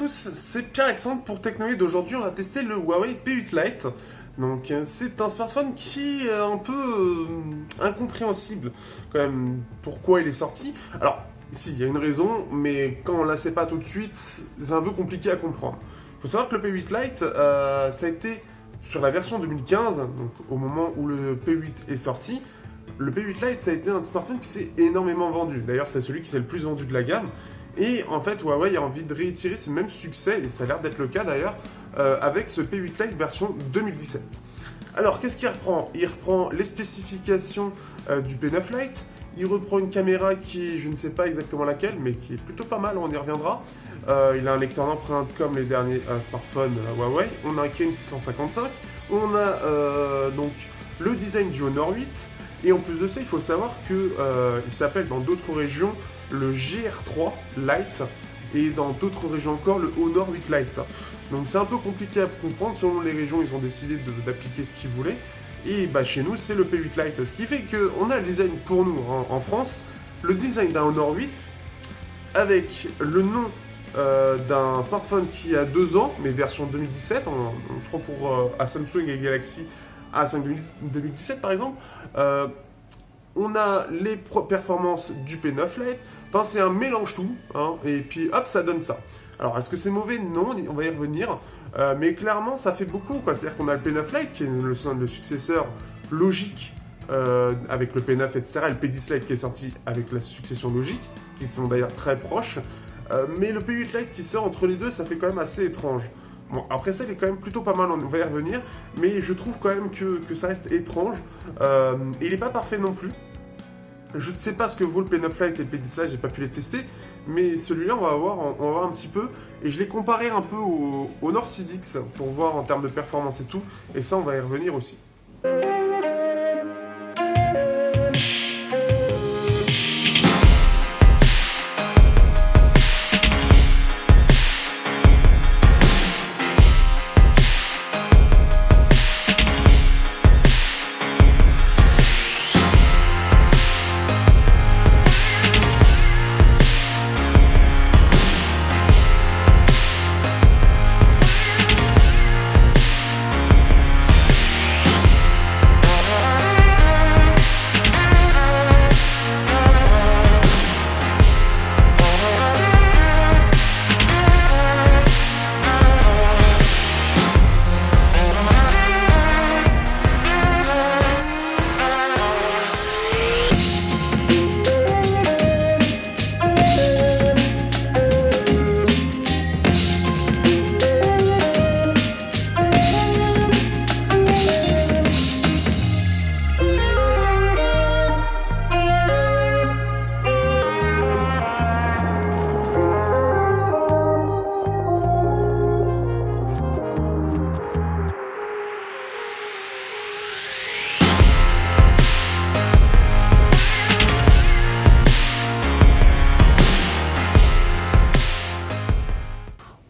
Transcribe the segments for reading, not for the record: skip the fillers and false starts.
tous, c'est Pierre-Alexandre pour Technoïd. Aujourd'hui, on va tester le Huawei P8 Lite. Donc, c'est un smartphone qui est un peu incompréhensible, quand même, pourquoi il est sorti. Alors, si, il y a une raison, mais quand on ne la sait pas tout de suite, c'est un peu compliqué à comprendre. Il faut savoir que le P8 Lite, ça a été sur la version 2015, donc au moment où le P8 est sorti. Le P8 Lite, ça a été un smartphone qui s'est énormément vendu. D'ailleurs, c'est celui qui s'est le plus vendu de la gamme. Et en fait, Huawei a envie de réitérer ce même succès, et ça a l'air d'être le cas d'ailleurs, avec ce P8 Lite version 2017. Alors, qu'est-ce qu'il reprend? Il reprend les spécifications du P9 Lite, il reprend une caméra qui est, je ne sais pas exactement laquelle, mais qui est plutôt pas mal, on y reviendra. Il a un lecteur d'empreintes comme les derniers smartphones Huawei, on a un Kirin 655, on a donc le design du Honor 8, et en plus de ça, il faut savoir qu'il s'appelle dans d'autres régions le GR3 Lite et dans d'autres régions encore le Honor 8 Lite. Donc c'est un peu compliqué à comprendre, selon les régions ils ont décidé d'appliquer ce qu'ils voulaient. Et bah, chez nous c'est le P8 Lite, ce qui fait qu'on a le design pour nous en France, le design d'un Honor 8 avec le nom d'un smartphone qui a 2 ans, mais version 2017, on se prend pour à Samsung et Galaxy A5 2017 par exemple. On a les performances du P9 Lite, enfin c'est un mélange tout, hein, et puis hop, ça donne ça. Alors est-ce que c'est mauvais? Non, on va y revenir, mais clairement ça fait beaucoup, quoi. C'est-à-dire qu'on a le P9 Lite qui est le successeur logique avec le P9, etc. Et le P10 Lite qui est sorti avec la succession logique, qui sont d'ailleurs très proches, mais le P8 Lite qui sort entre les deux, ça fait quand même assez étrange. Bon, après ça, il est quand même plutôt pas mal, on va y revenir, mais je trouve quand même que ça reste étrange, et il n'est pas parfait non plus. Je ne sais pas ce que vaut le P9 Lite et le P10 Lite, j'ai pas pu les tester, mais celui-là on va voir un petit peu, et je l'ai comparé un peu au Honor 6X pour voir en termes de performance et tout, et ça on va y revenir aussi.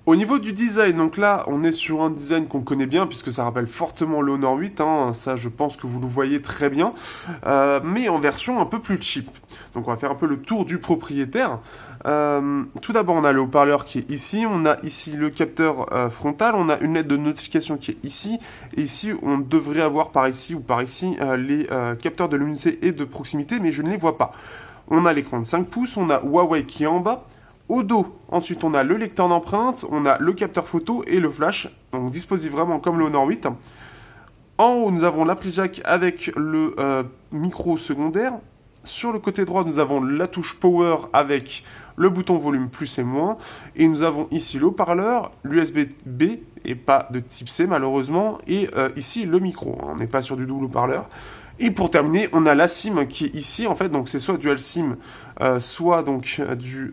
Au niveau du design, donc là, on est sur un design qu'on connaît bien, puisque ça rappelle fortement le Honor 8, hein, ça je pense que vous le voyez très bien, mais en version un peu plus cheap. Donc on va faire un peu le tour du propriétaire. Tout d'abord, on a le haut-parleur qui est ici, on a ici le capteur frontal, on a une lettre de notification qui est ici, et ici on devrait avoir par ici ou par ici les capteurs de luminosité et de proximité, mais je ne les vois pas. On a l'écran de 5 pouces, on a Huawei qui est en bas. Au dos, ensuite, on a le lecteur d'empreintes, on a le capteur photo et le flash, donc disposé vraiment comme le Honor 8. En haut, nous avons l'appli jack avec le micro secondaire. Sur le côté droit, nous avons la touche power avec le bouton volume plus et moins. Et nous avons ici le haut-parleur, l'USB-B et pas de type C malheureusement. Et ici, le micro, on n'est pas sur du double haut-parleur. Et pour terminer, on a la SIM qui est ici, en fait, donc c'est soit dual SIM, soit donc du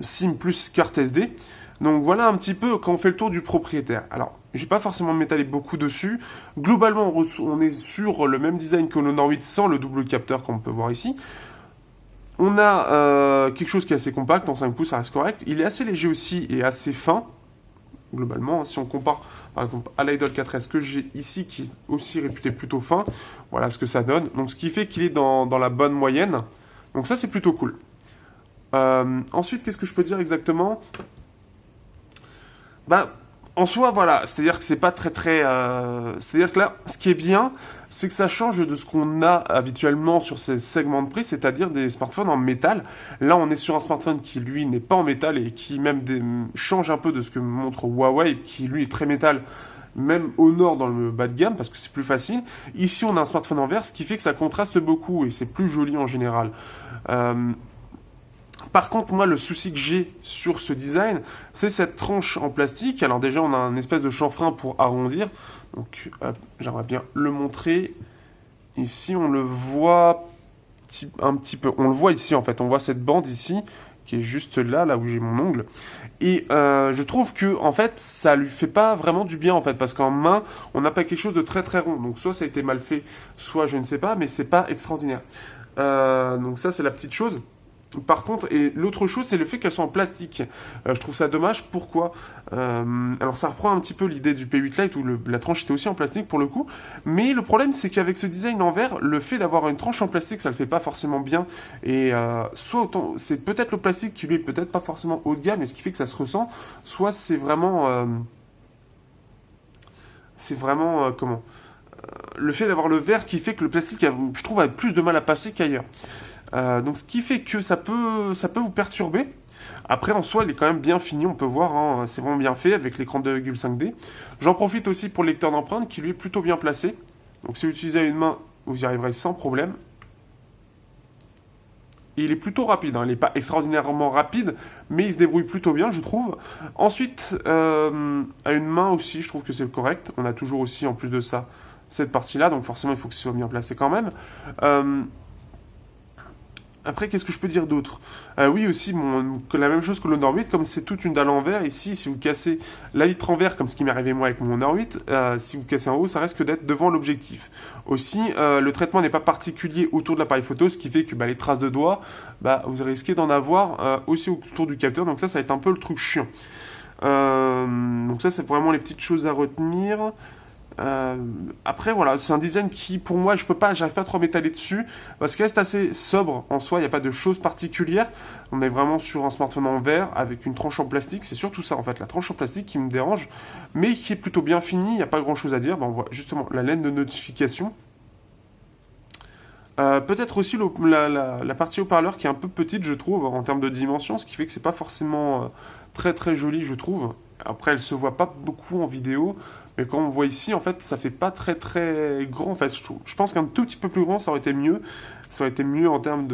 SIM plus carte SD. Donc voilà un petit peu quand on fait le tour du propriétaire. Alors, je vais pas forcément m'étaler beaucoup dessus. Globalement, on est sur le même design que l'Honor 8 sans le double capteur qu'on peut voir ici. On a quelque chose qui est assez compact, en 5 pouces, ça reste correct. Il est assez léger aussi et assez fin. Globalement, si on compare par exemple à l'Idol 4S que j'ai ici, qui est aussi réputé plutôt fin, voilà ce que ça donne. Donc ce qui fait qu'il est dans la bonne moyenne. Donc ça c'est plutôt cool. Ensuite, qu'est-ce que je peux dire exactement? Bah, en soi, voilà, c'est-à-dire que c'est pas c'est-à-dire que là, ce qui est bien, c'est que ça change de ce qu'on a habituellement sur ces segments de prix, c'est-à-dire des smartphones en métal. Là, on est sur un smartphone qui, lui, n'est pas en métal et qui même change un peu de ce que montre Huawei, qui, lui, est très métal, même au nord dans le bas de gamme, parce que c'est plus facile. Ici, on a un smartphone en verre, ce qui fait que ça contraste beaucoup et c'est plus joli en général. Euh, Par contre, moi, le souci que j'ai sur ce design, c'est cette tranche en plastique. Alors déjà, on a un espèce de chanfrein pour arrondir. Donc, j'aimerais bien le montrer. Ici, on le voit un petit peu. On le voit ici, en fait. On voit cette bande ici, qui est juste là, là où j'ai mon ongle. Et je trouve que, en fait, ça lui fait pas vraiment du bien, en fait. Parce qu'en main, on n'a pas quelque chose de très très rond. Donc, soit ça a été mal fait, soit je ne sais pas, mais c'est pas extraordinaire. Donc ça, c'est la petite chose. Par contre, et l'autre chose, c'est le fait qu'elles sont en plastique. Je trouve ça dommage. Pourquoi Alors, ça reprend un petit peu l'idée du P8 Lite où la tranche était aussi en plastique pour le coup. Mais le problème, c'est qu'avec ce design en verre, le fait d'avoir une tranche en plastique, ça le fait pas forcément bien. Et soit autant, c'est peut-être le plastique qui lui est peut-être pas forcément haut de gamme, et ce qui fait que ça se ressent. Soit c'est vraiment comment le fait d'avoir le verre qui fait que le plastique, je trouve, a plus de mal à passer qu'ailleurs. Donc ce qui fait que ça peut vous perturber. Après, en soi, il est quand même bien fini, on peut voir, hein, c'est vraiment bien fait avec l'écran 2,5D. J'en profite aussi pour le lecteur d'empreintes qui lui est plutôt bien placé. Donc si vous utilisez à une main, vous y arriverez sans problème. Et il est plutôt rapide, hein. Il n'est pas extraordinairement rapide, mais il se débrouille plutôt bien, je trouve. Ensuite, à une main aussi, je trouve que c'est correct. On a toujours aussi, en plus de ça, cette partie-là, donc forcément, il faut que ce soit bien placé quand même. Après, qu'est-ce que je peux dire d'autre Oui, aussi, la même chose que l'Honor 8, comme c'est toute une dalle en verre, ici, si vous cassez la vitre en verre, comme ce qui m'est arrivé moi avec mon Honor 8, si vous cassez en haut, ça risque d'être devant l'objectif. Aussi, le traitement n'est pas particulier autour de l'appareil photo, ce qui fait que les traces de doigts, vous risquez d'en avoir aussi autour du capteur, donc ça va être un peu le truc chiant. Donc ça, c'est vraiment les petites choses à retenir. Après voilà, c'est un design qui pour moi j'arrive pas trop à m'étaler dessus parce qu'il reste assez sobre en soi, il n'y a pas de choses particulières. On est vraiment sur un smartphone en verre avec une tranche en plastique, c'est surtout ça en fait, la tranche en plastique qui me dérange, mais qui est plutôt bien finie, il n'y a pas grand chose à dire. On voit justement la laine de notification. Peut-être aussi la partie haut-parleur qui est un peu petite je trouve en termes de dimension, ce qui fait que c'est pas forcément très très joli je trouve. Après elle se voit pas beaucoup en vidéo, mais quand on voit ici en fait ça fait pas très très grand en fait je trouve. Je pense qu'un tout petit peu plus grand ça aurait été mieux. Ça aurait été mieux en termes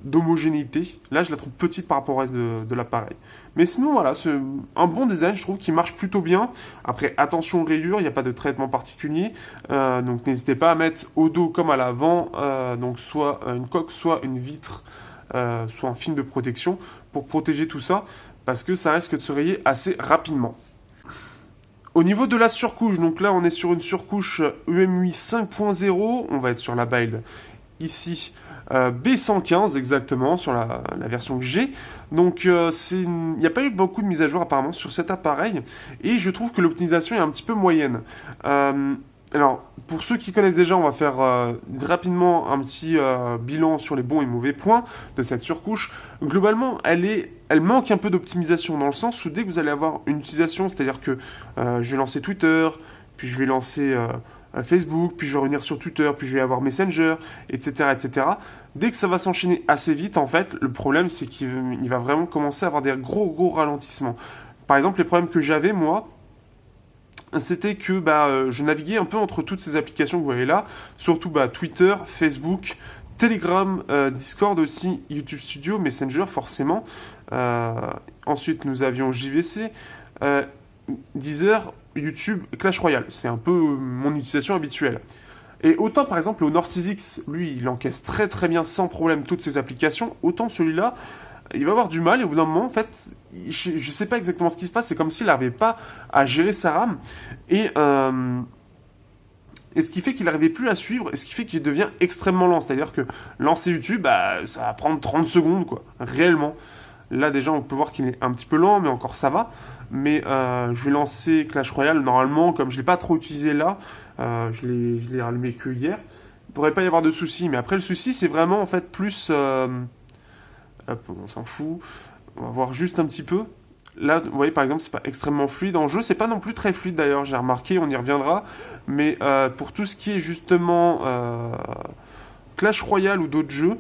d'homogénéité. Là je la trouve petite par rapport au reste de l'appareil. Mais sinon voilà, c'est un bon design je trouve qui marche plutôt bien. Après attention aux rayures, il n'y a pas de traitement particulier. Donc n'hésitez pas à mettre au dos comme à l'avant, donc soit une coque, soit une vitre, soit un film de protection pour protéger tout ça, parce que ça risque de se rayer assez rapidement. Au niveau de la surcouche, donc là on est sur une surcouche UMUI 5.0, on va être sur la build ici B115 exactement, sur la version que j'ai. Donc il n'y a pas eu beaucoup de mises à jour apparemment sur cet appareil, et je trouve que l'optimisation est un petit peu moyenne. Alors, pour ceux qui connaissent déjà, on va faire rapidement un petit bilan sur les bons et mauvais points de cette surcouche. Globalement, elle manque un peu d'optimisation dans le sens où dès que vous allez avoir une utilisation, c'est-à-dire que je vais lancer Twitter, puis je vais lancer Facebook, puis je vais revenir sur Twitter, puis je vais avoir Messenger, etc., etc. Dès que ça va s'enchaîner assez vite, en fait, le problème, c'est qu'il va vraiment commencer à avoir des gros ralentissements. Par exemple, les problèmes que j'avais, moi, c'était que je naviguais un peu entre toutes ces applications que vous voyez là, surtout Twitter, Facebook, Telegram, Discord aussi, YouTube Studio, Messenger forcément. Ensuite, nous avions JVC, Deezer, YouTube, Clash Royale. C'est un peu mon utilisation habituelle. Et autant par exemple le Honor 6X, lui, il encaisse très très bien sans problème toutes ces applications, autant celui-là, il va avoir du mal et au bout d'un moment, en fait, je sais pas exactement ce qui se passe, c'est comme s'il n'arrivait pas à gérer sa RAM et ce qui fait qu'il n'arrivait plus à suivre et ce qui fait qu'il devient extrêmement lent. C'est-à-dire que lancer YouTube, ça va prendre 30 secondes, quoi, réellement. Là, déjà, on peut voir qu'il est un petit peu lent, mais encore ça va. Mais je vais lancer Clash Royale, normalement, comme je ne l'ai pas trop utilisé là, je l'ai allumé que hier, il ne devrait pas y avoir de soucis. Mais après, le souci, c'est vraiment, en fait, plus... Hop, on s'en fout. On va voir juste un petit peu. Là, vous voyez, par exemple, c'est pas extrêmement fluide. En jeu, c'est pas non plus très fluide, d'ailleurs, j'ai remarqué, on y reviendra. Mais pour tout ce qui est, justement, Clash Royale ou d'autres jeux,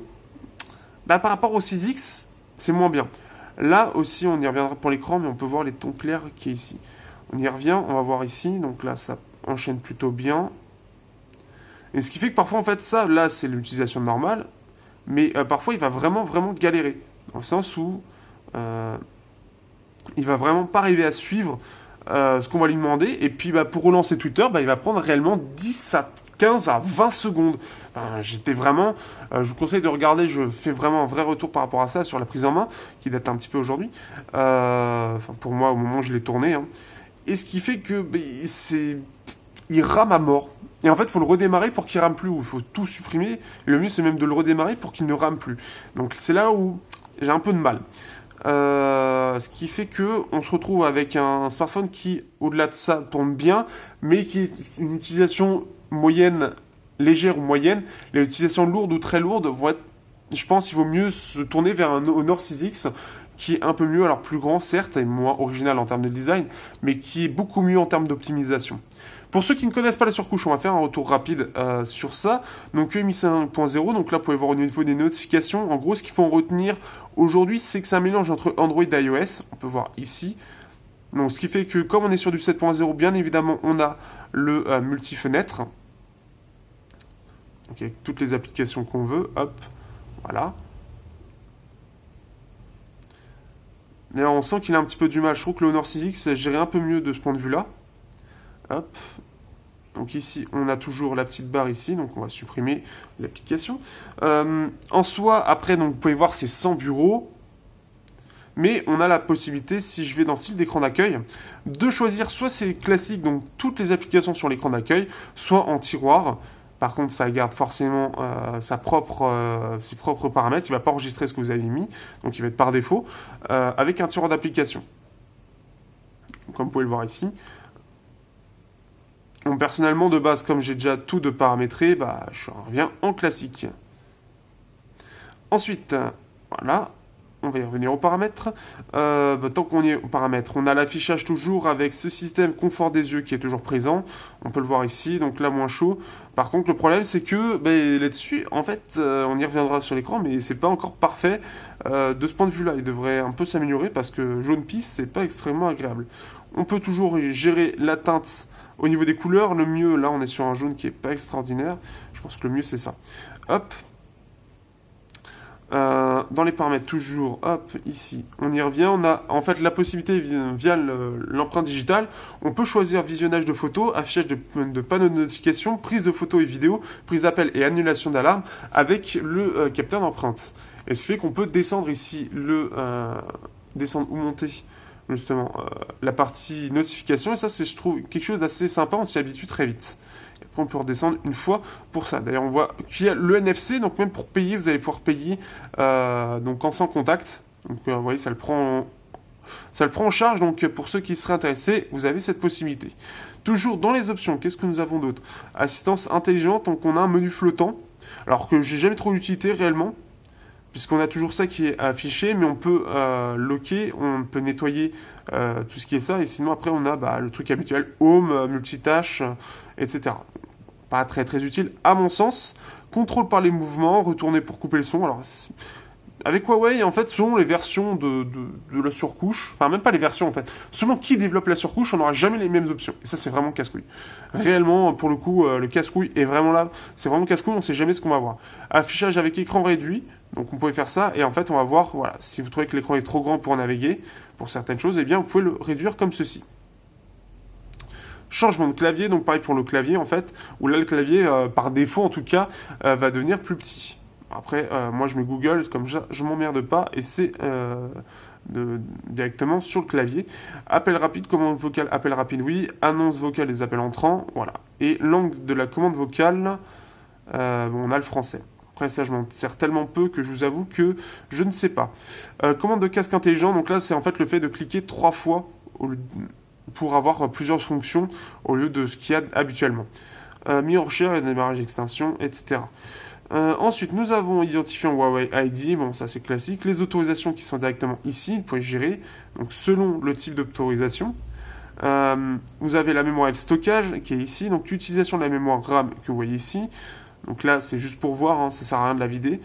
bah, par rapport au 6X, c'est moins bien. Là aussi, on y reviendra pour l'écran, mais on peut voir les tons clairs qui est ici. On y revient, on va voir ici. Donc là, ça enchaîne plutôt bien. Et ce qui fait que parfois, en fait, ça, là, c'est l'utilisation normale. Mais parfois, il va vraiment galérer. Dans le sens où il va vraiment pas arriver à suivre ce qu'on va lui demander. Et puis, bah, pour relancer Twitter, bah, il va prendre réellement 10 à 15 à 20 secondes. Enfin, j'étais vraiment... je vous conseille de regarder, je fais vraiment un vrai retour par rapport à ça sur la prise en main, qui date un petit peu aujourd'hui. Enfin, pour moi, au moment où je l'ai tourné. Hein. Et ce qui fait que bah, il rame à mort. Et en fait, il faut le redémarrer pour qu'il rame plus, ou il faut tout supprimer. Et le mieux, c'est même de le redémarrer pour qu'il ne rame plus. Donc, c'est là où j'ai un peu de mal. Ce qui fait que on se retrouve avec un smartphone qui, au-delà de ça, tourne bien, mais qui est une utilisation moyenne, légère ou moyenne. Les utilisations lourdes ou très lourdes vont être, je pense, il vaut mieux se tourner vers un Honor 6X qui est un peu mieux, alors plus grand certes, et moins original en termes de design, mais qui est beaucoup mieux en termes d'optimisation. Pour ceux qui ne connaissent pas la surcouche, on va faire un retour rapide sur ça. Donc EMI 5.0, donc là vous pouvez voir au niveau des notifications, en gros ce qu'il faut en retenir aujourd'hui, c'est que c'est un mélange entre Android et iOS, on peut voir ici. Donc ce qui fait que comme on est sur du 7.0, bien évidemment on a le multi-fenêtre. Donc avec toutes les applications qu'on veut, hop, voilà. D'ailleurs, on sent qu'il a un petit peu du mal. Je trouve que le Honor 6X gérait un peu mieux de ce point de vue-là. Hop. Donc ici, on a toujours la petite barre ici. Donc on va supprimer l'application. En soi, après, donc, vous pouvez voir, c'est sans bureau. Mais on a la possibilité, si je vais dans style d'écran d'accueil, de choisir soit c'est classique, donc toutes les applications sur l'écran d'accueil, soit en tiroir. Par contre, ça garde forcément ses propres paramètres. Il ne va pas enregistrer ce que vous avez mis, donc il va être par défaut, avec un tiroir d'application. Comme vous pouvez le voir ici. Donc, personnellement, de base, comme j'ai déjà tout de paramétré, bah, je reviens en classique. Ensuite, voilà. On va y revenir aux paramètres. Tant qu'on y est aux paramètres, on a l'affichage toujours avec ce système confort des yeux qui est toujours présent. On peut le voir ici, donc là moins chaud. Par contre, le problème c'est que là-dessus, en fait, on y reviendra sur l'écran, mais c'est pas encore parfait de ce point de vue-là. Il devrait un peu s'améliorer parce que jaune pisse, c'est pas extrêmement agréable. On peut toujours gérer la teinte au niveau des couleurs. Le mieux, là, on est sur un jaune qui est pas extraordinaire. Je pense que le mieux c'est ça. Hop. Dans les paramètres toujours, hop, ici, on y revient, on a en fait la possibilité via l'empreinte digitale, on peut choisir visionnage de photos, affichage de panneaux de notification, prise de photos et vidéos, prise d'appel et annulation d'alarme avec le capteur d'empreinte. Et ce qui fait qu'on peut descendre ici, descendre ou monter justement la partie notification, et ça c'est je trouve quelque chose d'assez sympa, on s'y habitue très vite. On peut redescendre une fois pour ça. D'ailleurs, on voit qu'il y a le NFC, donc même pour payer, vous allez pouvoir payer donc en sans contact. Donc, vous voyez, ça le prend en charge. Donc, pour ceux qui seraient intéressés, vous avez cette possibilité. Toujours dans les options, qu'est-ce que nous avons d'autre? Assistance intelligente, donc on a un menu flottant. Alors que j'ai jamais trop d'utilité réellement, puisqu'on a toujours ça qui est affiché, mais on peut locker, on peut nettoyer tout ce qui est ça. Et sinon, après, on a le truc habituel, home, multitâche, etc. Pas très très utile à mon sens. Contrôle par les mouvements, retourner pour couper le son. Alors avec Huawei, en fait, selon les versions de la surcouche, enfin même pas les versions en fait, selon qui développe la surcouche, on n'aura jamais les mêmes options. Et ça c'est vraiment casse-couille. Réellement, pour le coup, le casse-couille est vraiment là. C'est vraiment casse-couille, on sait jamais ce qu'on va voir. Affichage avec écran réduit, donc on pouvait faire ça, et en fait on va voir, voilà, si vous trouvez que l'écran est trop grand pour naviguer, pour certaines choses, eh bien vous pouvez le réduire comme ceci. Changement de clavier, donc pareil pour le clavier en fait, où là le clavier, par défaut en tout cas, va devenir plus petit. Après, moi je mets Google, comme ça je m'emmerde pas, et c'est directement sur le clavier. Appel rapide, commande vocale, appel rapide, oui. Annonce vocale des appels entrants, voilà. Et langue de la commande vocale, on a le français. Après ça, je m'en sers tellement peu que je vous avoue que je ne sais pas. Commande de casque intelligent, donc là c'est en fait le fait de cliquer 3 fois pour avoir plusieurs fonctions au lieu de ce qu'il y a habituellement. Mis en recherche, démarrage, extinction, etc. Ensuite, nous avons identifié un Huawei ID, bon ça c'est classique, les autorisations qui sont directement ici, vous pouvez gérer, donc selon le type d'autorisation. Vous avez la mémoire et le stockage qui est ici, donc l'utilisation de la mémoire RAM que vous voyez ici, donc là c'est juste pour voir, hein, ça sert à rien de la vider.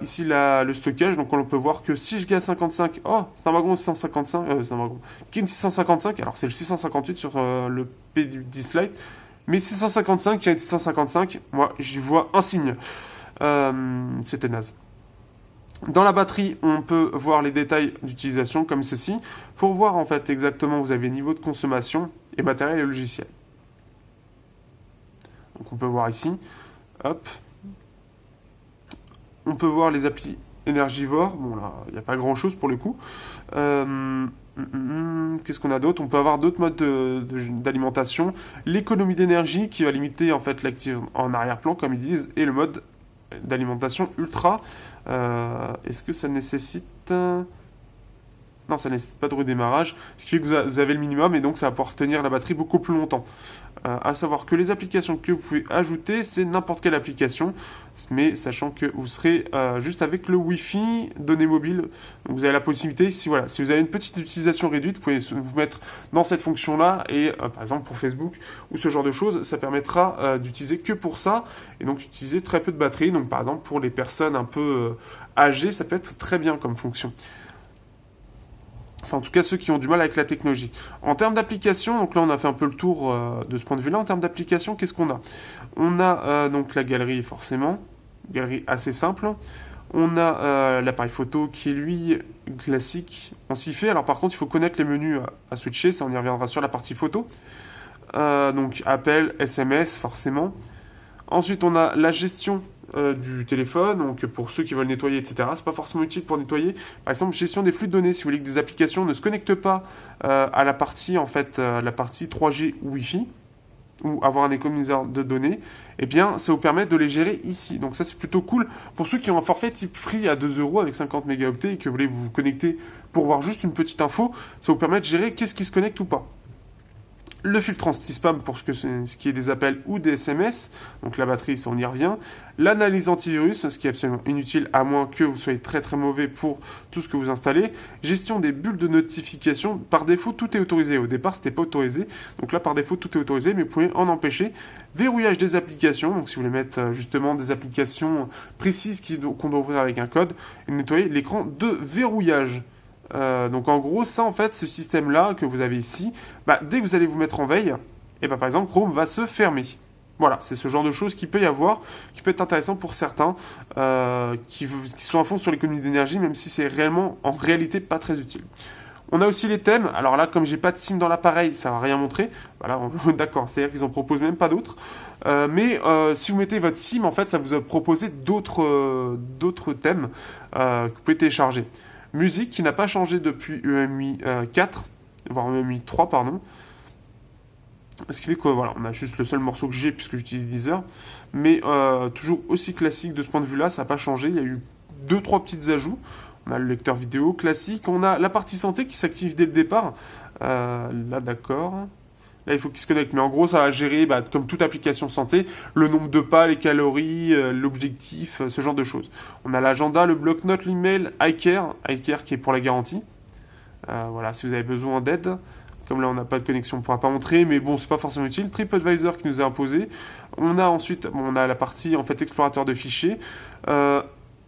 Ici le stockage, donc on peut voir que 6Go55, oh c'est un wagon 655, c'est un wagon qui est 655, alors c'est le 658 sur le P10 Lite, mais 655 qui est 655, moi j'y vois un signe. C'était naze. Dans la batterie, on peut voir les détails d'utilisation comme ceci. Pour voir en fait exactement, vous avez niveau de consommation et matériel et logiciel. Donc on peut voir ici. Hop. On peut voir les applis énergivores. Bon là, il n'y a pas grand chose pour le coup. Qu'est-ce qu'on a d'autre? On peut avoir d'autres modes d'alimentation. L'économie d'énergie qui va limiter en fait l'active en arrière-plan comme ils disent. Et le mode d'alimentation ultra. Est-ce que ça nécessite... Non, ça ne nécessite pas de redémarrage, ce qui fait que vous avez le minimum et donc ça va pouvoir tenir la batterie beaucoup plus longtemps. À savoir que les applications que vous pouvez ajouter, c'est n'importe quelle application, mais sachant que vous serez juste avec le Wi-Fi, données mobiles. Donc vous avez la possibilité, si vous avez une petite utilisation réduite, vous pouvez vous mettre dans cette fonction-là et par exemple pour Facebook ou ce genre de choses, ça permettra d'utiliser que pour ça et donc utiliser très peu de batterie. Donc par exemple pour les personnes un peu âgées, ça peut être très bien comme fonction. Enfin, en tout cas, ceux qui ont du mal avec la technologie. En termes d'application, donc là, on a fait un peu le tour de ce point de vue-là. En termes d'application, qu'est-ce qu'on a? On a donc la galerie, forcément. Galerie assez simple. On a l'appareil photo qui est, lui, classique. On s'y fait. Alors, par contre, il faut connaître les menus à switcher. Ça, on y reviendra sur la partie photo. Donc, appel, SMS, forcément. Ensuite, on a la gestion du téléphone, donc pour ceux qui veulent nettoyer, etc. C'est pas forcément utile pour nettoyer. Par exemple, gestion des flux de données. Si vous voulez que des applications ne se connectent pas à la partie, en fait, la partie 3G ou Wi-Fi, ou avoir un économiseur de données, eh bien, ça vous permet de les gérer ici. Donc ça, c'est plutôt cool. Pour ceux qui ont un forfait type free à 2 € avec 50 mégaoctets et que vous voulez vous connecter pour voir juste une petite info, ça vous permet de gérer qu'est-ce qui se connecte ou pas. Le filtre anti-spam pour ce qui est des appels ou des SMS, donc la batterie, ça on y revient. L'analyse antivirus, ce qui est absolument inutile à moins que vous soyez très très mauvais pour tout ce que vous installez. Gestion des bulles de notification, par défaut tout est autorisé. Au départ c'était pas autorisé, donc là par défaut tout est autorisé, mais vous pouvez en empêcher. Verrouillage des applications, donc si vous voulez mettre justement des applications précises qu'on doit ouvrir avec un code, et nettoyer l'écran de verrouillage. Donc en gros, ça en fait, ce système-là que vous avez ici, dès que vous allez vous mettre en veille, et par exemple Chrome va se fermer. Voilà, c'est ce genre de choses qu'il peut y avoir, qui peut être intéressant pour certains qui sont à fond sur l'économie d'énergie, même si c'est réellement, en réalité, pas très utile. On a aussi les thèmes. Alors là, comme j'ai pas de SIM dans l'appareil, ça va rien montrer. Voilà, d'accord, c'est-à-dire qu'ils en proposent même pas d'autres. Mais si vous mettez votre SIM, en fait, ça vous a proposé d'autres thèmes que vous pouvez télécharger. Musique qui n'a pas changé depuis EMUI 4, voire EMUI 3, pardon. Ce qui fait que voilà, on a juste le seul morceau que j'ai puisque j'utilise Deezer. Mais toujours aussi classique de ce point de vue-là, ça n'a pas changé. Il y a eu 2-3 petites ajouts. On a le lecteur vidéo classique. On a la partie santé qui s'active dès le départ. Là, d'accord. Là, il faut qu'il se connecte. Mais en gros, ça va gérer, comme toute application santé, le nombre de pas, les calories, l'objectif, ce genre de choses. On a l'agenda, le bloc-notes, l'email, iCare qui est pour la garantie. Voilà, si vous avez besoin d'aide. Comme là, on n'a pas de connexion, on ne pourra pas montrer, mais bon, c'est pas forcément utile. TripAdvisor qui nous est imposé. On a ensuite, on a la partie, en fait, explorateur de fichiers.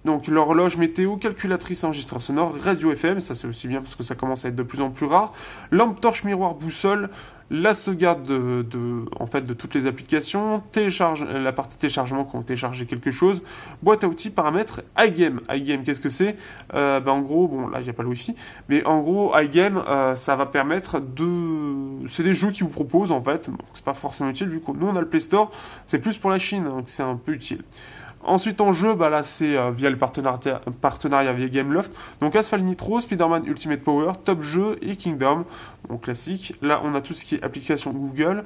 Donc l'horloge météo, calculatrice enregistreur sonore, radio FM, ça c'est aussi bien parce que ça commence à être de plus en plus rare. Lampe torche miroir boussole, la sauvegarde de toutes les applications, la partie téléchargement quand vous téléchargez quelque chose, boîte à outils, paramètres, iGame. iGame, qu'est-ce que c'est? En gros, bon là il n'y a pas le Wi-Fi, mais en gros iGame, ça va permettre c'est des jeux qui vous proposent en fait, donc c'est pas forcément utile vu que nous on a le Play Store, c'est plus pour la Chine, donc c'est un peu utile. Ensuite en jeu, là c'est via le partenariat via Gameloft. Donc Asphalt Nitro, Spider-Man Ultimate Power, Top Jeu et Kingdom, donc classique. Là on a tout ce qui est application Google,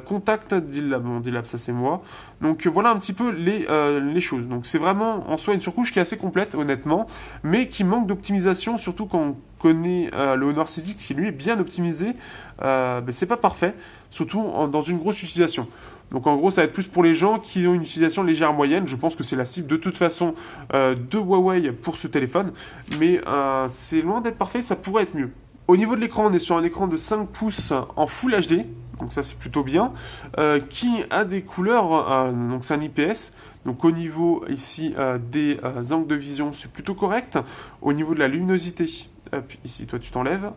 Contact, Dillab, bon Dillab ça c'est moi. Donc voilà un petit peu les choses. Donc c'est vraiment en soi une surcouche qui est assez complète honnêtement, mais qui manque d'optimisation, surtout quand on connaît le Honor 6X qui lui est bien optimisé. C'est pas parfait, surtout dans une grosse utilisation. Donc en gros, ça va être plus pour les gens qui ont une utilisation légère moyenne. Je pense que c'est la cible de toute façon de Huawei pour ce téléphone. Mais c'est loin d'être parfait, ça pourrait être mieux. Au niveau de l'écran, on est sur un écran de 5 pouces en Full HD. Donc ça, c'est plutôt bien. Qui a des couleurs, donc c'est un IPS. Donc au niveau ici des angles de vision, c'est plutôt correct. Au niveau de la luminosité, hop, ici, toi tu t'enlèves.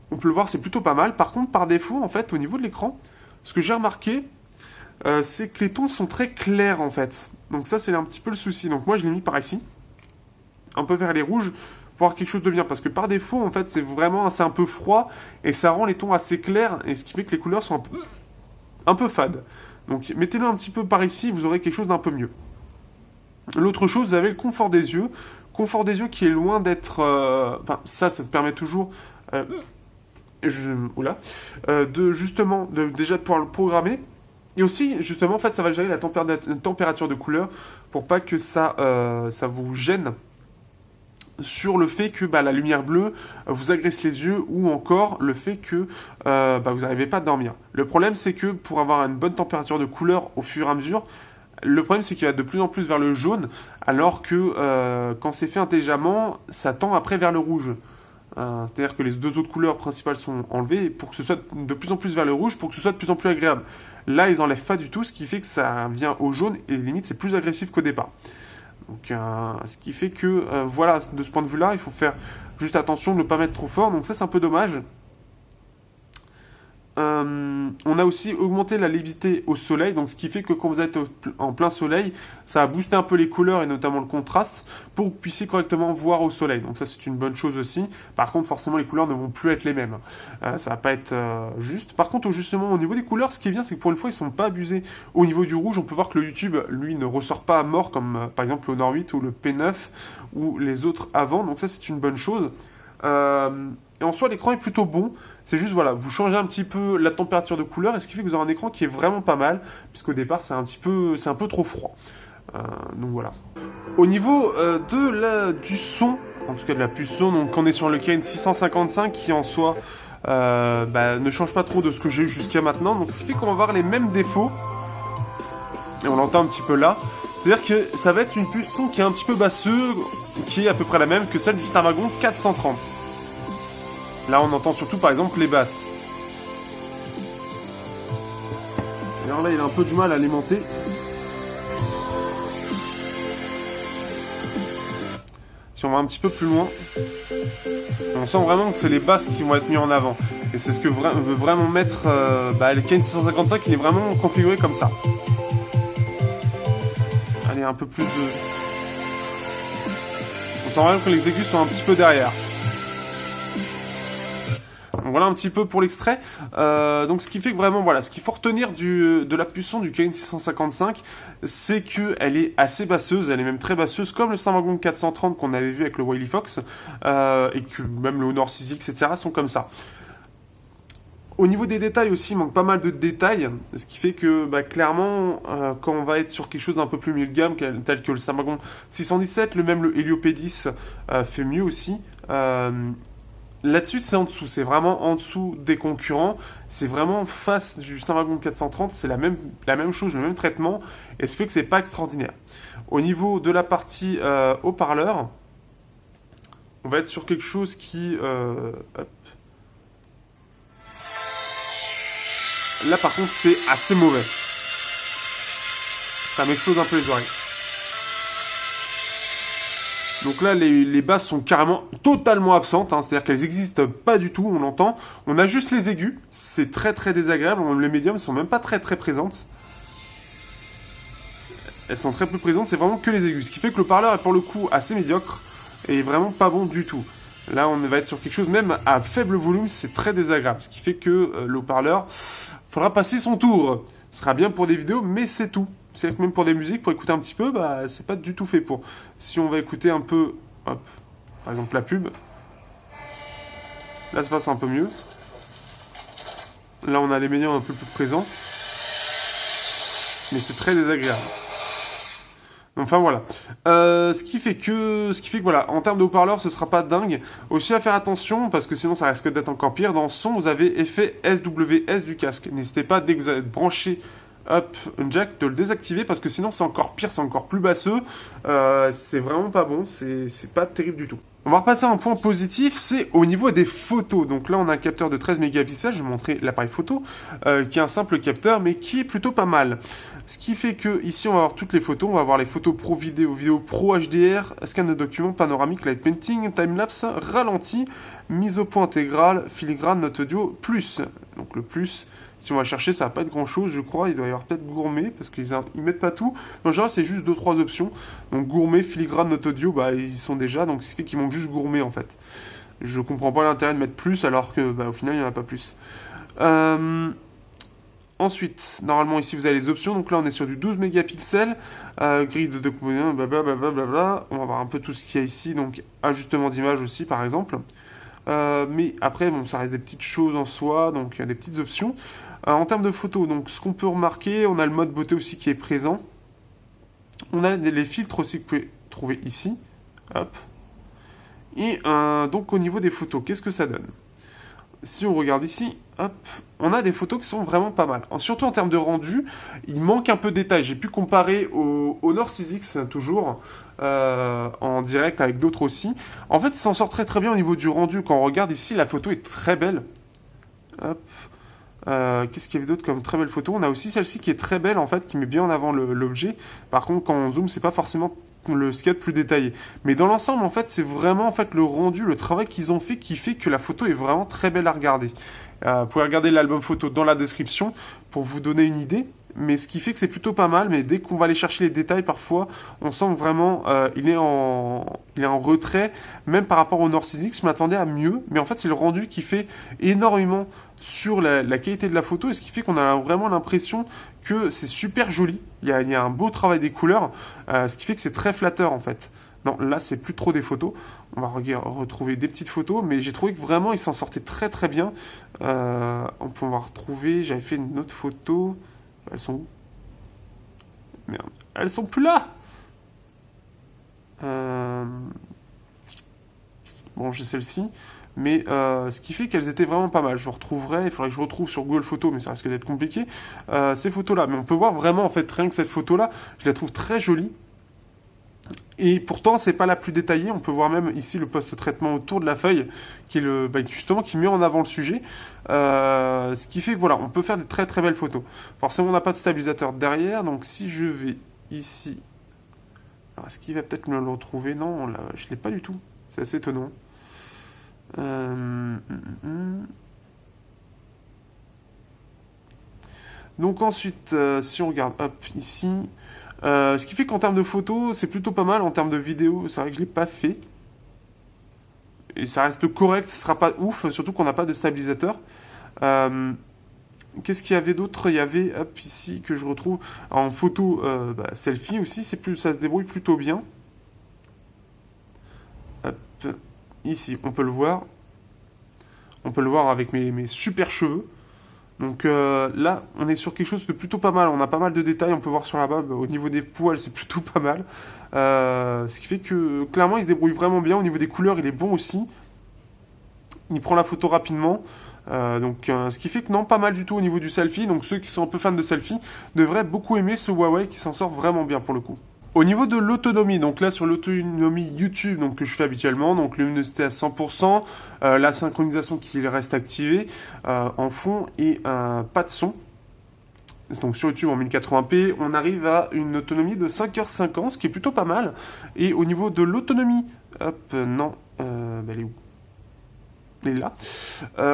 On peut le voir, c'est plutôt pas mal. Par contre, par défaut, en fait, au niveau de l'écran, ce que j'ai remarqué, c'est que les tons sont très clairs, en fait. Donc ça, c'est un petit peu le souci. Donc moi, je l'ai mis par ici, un peu vers les rouges, pour avoir quelque chose de bien. Parce que par défaut, en fait, c'est un peu froid, et ça rend les tons assez clairs, et ce qui fait que les couleurs sont un peu fades. Donc mettez-le un petit peu par ici, vous aurez quelque chose d'un peu mieux. L'autre chose, vous avez le confort des yeux. Confort des yeux qui est loin d'être... Enfin, ça te permet toujours... déjà de pouvoir le programmer. Et aussi, justement, en fait, ça va gérer la température de couleur pour pas que ça vous gêne sur le fait que la lumière bleue vous agresse les yeux ou encore le fait que vous n'arrivez pas à dormir. Le problème, c'est que pour avoir une bonne température de couleur au fur et à mesure, le problème, c'est qu'il va de plus en plus vers le jaune, alors que quand c'est fait intelligemment, ça tend après vers le rouge. C'est-à-dire que les deux autres couleurs principales sont enlevées pour que ce soit de plus en plus vers le rouge, pour que ce soit de plus en plus agréable. Là, ils enlèvent pas du tout, ce qui fait que ça vient au jaune et limite c'est plus agressif qu'au départ. Donc, ce qui fait que, voilà, de ce point de vue-là, il faut faire juste attention de ne pas mettre trop fort. Donc ça, c'est un peu dommage. On a aussi augmenté la luminosité au soleil, donc ce qui fait que quand vous êtes en plein soleil, ça va booster un peu les couleurs et notamment le contraste pour que vous puissiez correctement voir au soleil. Donc ça, c'est une bonne chose aussi. Par contre, forcément, les couleurs ne vont plus être les mêmes. Ça va pas être juste. Par contre, justement, au niveau des couleurs, ce qui est bien, c'est que pour une fois, ils sont pas abusés. Au niveau du rouge, on peut voir que le YouTube, lui, ne ressort pas à mort comme par exemple le Honor 8 ou le P9 ou les autres avant. Donc ça, c'est une bonne chose. Et en soi, l'écran est plutôt bon. C'est juste, voilà, vous changez un petit peu la température de couleur, et ce qui fait que vous aurez un écran qui est vraiment pas mal, puisqu'au départ, c'est un peu trop froid. Donc voilà. Au niveau du son, en tout cas de la puce son, donc on est sur le Kirin 655 qui en soi ne change pas trop de ce que j'ai eu jusqu'à maintenant. Donc ce qui fait qu'on va avoir les mêmes défauts. Et on l'entend un petit peu là. C'est-à-dire que ça va être une puce son qui est un petit peu basseuse, qui est à peu près la même que celle du Snapdragon 430. Là, on entend surtout, par exemple, les basses. Et alors là, il a un peu du mal à alimenter. Si on va un petit peu plus loin, on sent vraiment que c'est les basses qui vont être mises en avant. Et c'est ce que veut vraiment mettre le Kirin 655, il est vraiment configuré comme ça. Allez, un peu plus de... On sent vraiment que les aigus sont un petit peu derrière. Donc voilà un petit peu pour l'extrait. Donc ce qui fait que vraiment, voilà, ce qu'il faut retenir de la puce son du Kirin 655, c'est qu'elle est assez basseuse, elle est même très basseuse, comme le Snapdragon 430 qu'on avait vu avec le Wily Fox, et que même le Honor 6X, etc. sont comme ça. Au niveau des détails aussi, il manque pas mal de détails, ce qui fait que clairement, quand on va être sur quelque chose d'un peu plus milieu de gamme, tel que le Snapdragon 617, le Helio P10 fait mieux aussi. Là-dessus, c'est en dessous, c'est vraiment en dessous des concurrents, c'est vraiment face du Snapdragon 430, c'est la même chose, le même traitement, et ce fait que c'est pas extraordinaire. Au niveau de la partie haut-parleur, on va être sur quelque chose qui... hop. Là, par contre, c'est assez mauvais. Ça m'explose un peu les oreilles. Donc là, les basses sont carrément totalement absentes, hein, c'est-à-dire qu'elles n'existent pas du tout, on l'entend. On a juste les aigus, c'est très très désagréable, les médiums ne sont même pas très très présentes. Elles sont très peu présentes, c'est vraiment que les aigus, ce qui fait que le parleur est pour le coup assez médiocre et vraiment pas bon du tout. Là, on va être sur quelque chose, même à faible volume, c'est très désagréable, ce qui fait que le haut-parleur, faudra passer son tour. Ce sera bien pour des vidéos, mais c'est tout. C'est que même pour des musiques, pour écouter un petit peu, c'est pas du tout fait pour. Si on va écouter un peu, hop, par exemple la pub, là ça passe un peu mieux. Là on a les médias un peu plus présents, mais c'est très désagréable. Enfin voilà. Ce qui fait que voilà, en termes de haut-parleurs, ce sera pas dingue. Aussi à faire attention, parce que sinon ça risque d'être encore pire. Dans le son, vous avez effet SWS du casque. N'hésitez pas, dès que vous allez brancher hop, un jack, de le désactiver, parce que sinon c'est encore pire, c'est encore plus basseux. C'est vraiment pas bon, c'est pas terrible du tout. On va repasser à un point positif, c'est au niveau des photos. Donc là, on a un capteur de 13 mégapixels, je vais vous montrer l'appareil photo, qui est un simple capteur, mais qui est plutôt pas mal. Ce qui fait que ici, on va avoir toutes les photos. On va avoir les photos pro vidéo, vidéo pro HDR, scan de documents, panoramique, light painting, timelapse, ralenti, mise au point intégrale, filigrane, note audio, plus. Donc le plus, si on va chercher, ça va pas être grand chose, je crois. Il doit y avoir peut-être gourmet, parce qu'ils mettent pas tout. En général, c'est juste 2-3 options. Donc gourmet, filigrane, note audio, bah ils sont déjà, donc ce qui fait qu'ils manquent juste gourmet en fait. Je comprends pas l'intérêt de mettre plus, alors que bah, au final, il n'y en a pas plus. Ensuite, normalement ici vous avez les options, donc là on est sur du 12 mégapixels, grille de décomposition, blablabla, on va voir un peu tout ce qu'il y a ici, donc ajustement d'image aussi par exemple. Mais après, bon, ça reste des petites choses en soi, donc il y a des petites options. En termes de photos, donc ce qu'on peut remarquer, on a le mode beauté aussi qui est présent. On a les filtres aussi que vous pouvez trouver ici. Hop. Et donc au niveau des photos, qu'est-ce que ça donne ? Si on regarde ici, hop, on a des photos qui sont vraiment pas mal. Surtout en termes de rendu, il manque un peu de détails. J'ai pu comparer au Honor 6X toujours, en direct avec d'autres aussi. En fait, il s'en sort très très bien au niveau du rendu. Quand on regarde ici, la photo est très belle. Hop. Qu'est-ce qu'il y avait d'autre comme très belle photo ? On a aussi celle-ci qui est très belle en fait, qui met bien en avant l'objet. Par contre, quand on zoome, c'est pas forcément le skate plus détaillé. Mais dans l'ensemble, en fait, c'est vraiment en fait le rendu, le travail qu'ils ont fait qui fait que la photo est vraiment très belle à regarder. Vous pouvez regarder l'album photo dans la description pour vous donner une idée. Mais ce qui fait que c'est plutôt pas mal. Mais dès qu'on va aller chercher les détails, parfois, on sent que vraiment il est en retrait. Même par rapport au Nord 6X, je m'attendais à mieux. Mais en fait, c'est le rendu qui fait énormément sur la qualité de la photo. Et ce qui fait qu'on a vraiment l'impression que c'est super joli. Il y a un beau travail des couleurs. Ce qui fait que c'est très flatteur en fait. Non, là, c'est plus trop des photos. On va retrouver des petites photos, mais j'ai trouvé que vraiment, ils s'en sortaient très très bien. On peut en retrouver, j'avais fait une autre photo. Elles sont où ? Merde, elles sont plus là. Bon, j'ai celle-ci. Mais ce qui fait qu'elles étaient vraiment pas mal. Je retrouverai, il faudrait que je retrouve sur Google Photos, mais ça risque d'être compliqué. Ces photos-là. Mais on peut voir vraiment, en fait, rien que cette photo-là, je la trouve très jolie. Et pourtant, c'est pas la plus détaillée. On peut voir même ici le post-traitement autour de la feuille, qui est justement qui met en avant le sujet. Ce qui fait que voilà, on peut faire de très très belles photos. Forcément, on n'a pas de stabilisateur derrière, donc si je vais ici, alors est-ce qu'il va peut-être me le retrouver ? Non, là, je l'ai pas du tout. C'est assez étonnant. Donc ensuite, si on regarde, hop, ici. Ce qui fait qu'en termes de photos, c'est plutôt pas mal. En termes de vidéos, c'est vrai que je l'ai pas fait. Et ça reste correct, ce sera pas ouf, surtout qu'on n'a pas de stabilisateur. Qu'est-ce qu'il y avait d'autre ? Il y avait, hop, ici, que je retrouve en photo selfie aussi, ça se débrouille plutôt bien. Hop, ici, on peut le voir. On peut le voir avec mes super cheveux. Donc là, on est sur quelque chose de plutôt pas mal. On a pas mal de détails. On peut voir sur la barbe, au niveau des poils, c'est plutôt pas mal. Ce qui fait que, clairement, il se débrouille vraiment bien. Au niveau des couleurs, il est bon aussi. Il prend la photo rapidement. Ce qui fait que non, pas mal du tout au niveau du selfie. Donc ceux qui sont un peu fans de selfie devraient beaucoup aimer ce Huawei qui s'en sort vraiment bien pour le coup. Au niveau de l'autonomie, donc là sur l'autonomie YouTube donc, que je fais habituellement, donc luminosité à 100%, la synchronisation qui reste activée en fond et pas de son. Donc sur YouTube en 1080p, on arrive à une autonomie de 5h50, ce qui est plutôt pas mal. Et au niveau de l'autonomie, elle est où ? Elle est là.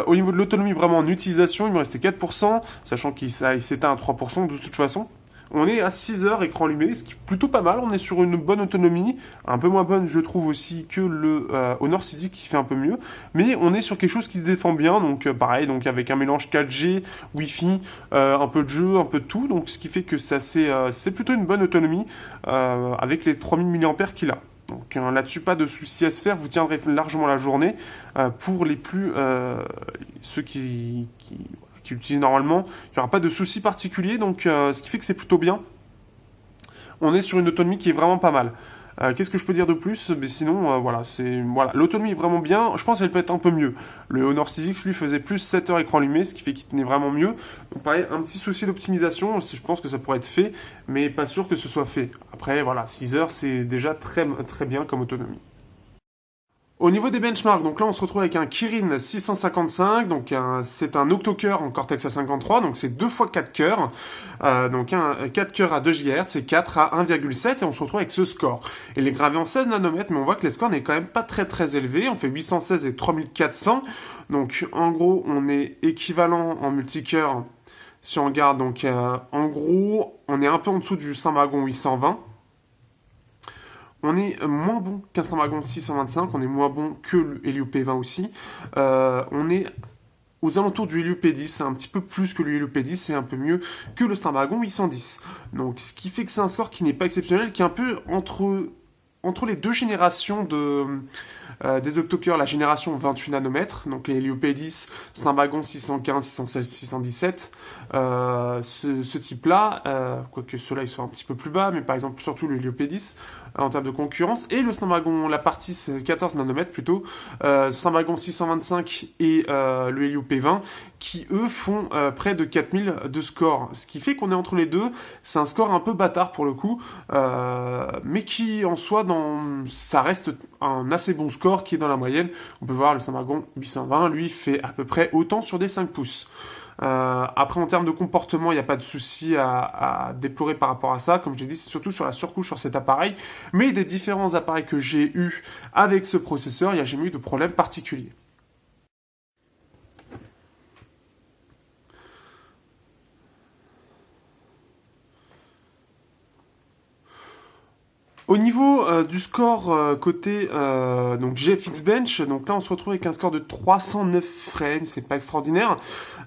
Au niveau de l'autonomie vraiment en utilisation, il me restait 4%, sachant qu'il s'éteint à 3% de toute façon. On est à 6 heures écran allumé, ce qui est plutôt pas mal. On est sur une bonne autonomie, un peu moins bonne, je trouve aussi, que le Honor 6X qui fait un peu mieux. Mais on est sur quelque chose qui se défend bien, donc pareil, donc avec un mélange 4G, Wi-Fi, un peu de jeu, un peu de tout. Donc ce qui fait que ça c'est plutôt une bonne autonomie avec les 3000 mAh qu'il a. Donc là-dessus, pas de souci à se faire, vous tiendrez largement la journée. Pour les plus... ceux qui utilisent normalement, il n'y aura pas de souci particulier, donc ce qui fait que c'est plutôt bien. on est sur une autonomie qui est vraiment pas mal. Qu'est-ce que je peux dire de plus? Mais sinon, voilà, l'autonomie est vraiment bien. Je pense qu'elle peut être un peu mieux. Le Honor 6X, lui, faisait plus 7 heures écran allumé, ce qui fait qu'il tenait vraiment mieux. Donc, pareil, un petit souci d'optimisation. Je pense que ça pourrait être fait, mais pas sûr que ce soit fait. Après, voilà, 6 heures, c'est déjà très, très bien comme autonomie. Au niveau des benchmarks, donc là on se retrouve avec un Kirin 655, donc c'est un octo-cœur en Cortex A53, donc c'est 2 fois 4 cœurs, donc 4 cœurs à 2 GHz et 4 à 1,7, et on se retrouve avec ce score. Il est gravé en 16 nanomètres, mais on voit que les scores n'est quand même pas très très élevés, on fait 816 et 3400, donc en gros on est équivalent en multicœur, si on regarde, donc en gros on est un peu en dessous du Snapdragon 820, on est moins bon qu'un Snapdragon 625, on est moins bon que le Helio P20 aussi. On est aux alentours du Helio P10, c'est un petit peu plus que le Helio P10, c'est un peu mieux que le Snapdragon 810. Donc ce qui fait que c'est un score qui n'est pas exceptionnel, qui est un peu entre les deux générations des octocœurs, la génération 28 nanomètres, donc les Helio P10, Snapdragon 615, 616, 617, ce type-là, quoique ceux-là ils sont un petit peu plus bas, mais par exemple surtout le Helio P10, en termes de concurrence, et le Snapdragon, la partie 14 nanomètres plutôt, Snapdragon 625 et le Helio P20, qui eux font près de 4000 de score, ce qui fait qu'on est entre les deux, c'est un score un peu bâtard pour le coup, mais qui en soi, ça reste un assez bon score qui est dans la moyenne. On peut voir le Snapdragon 820, lui, fait à peu près autant sur des 5 pouces. Après, en termes de comportement, il n'y a pas de souci à déplorer par rapport à ça. Comme je l'ai dit, c'est surtout sur la surcouche sur cet appareil. Mais des différents appareils que j'ai eu avec ce processeur, il n'y a jamais eu de problème particulier. Au niveau du score côté donc GFX Bench, donc là on se retrouve avec un score de 309 frames, c'est pas extraordinaire,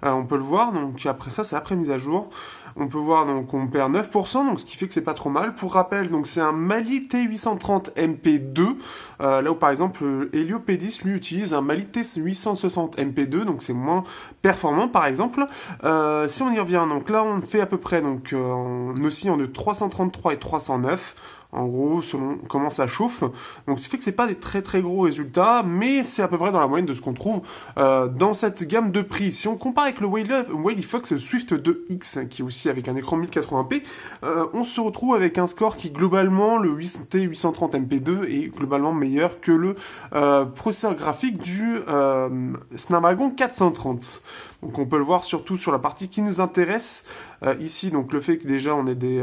on peut le voir, donc après ça c'est après mise à jour, on peut voir donc on perd 9%, donc ce qui fait que c'est pas trop mal. Pour rappel, donc c'est un Mali T830 MP2, là où par exemple Helio P10 lui utilise un Mali T860 MP2, donc c'est moins performant par exemple. Si on y revient, donc là on fait à peu près, donc on oscille de 333 et 309, en gros, selon comment ça chauffe. Donc, ce qui fait que c'est pas des très très gros résultats, mais c'est à peu près dans la moyenne de ce qu'on trouve dans cette gamme de prix. Si on compare avec le Wily Fox Swift 2X, qui est aussi avec un écran 1080p, on se retrouve avec un score qui, globalement, le T830 MP2 est globalement meilleur que le processeur graphique du Snapdragon 430. Donc on peut le voir surtout sur la partie qui nous intéresse, ici, donc le fait que déjà on ait des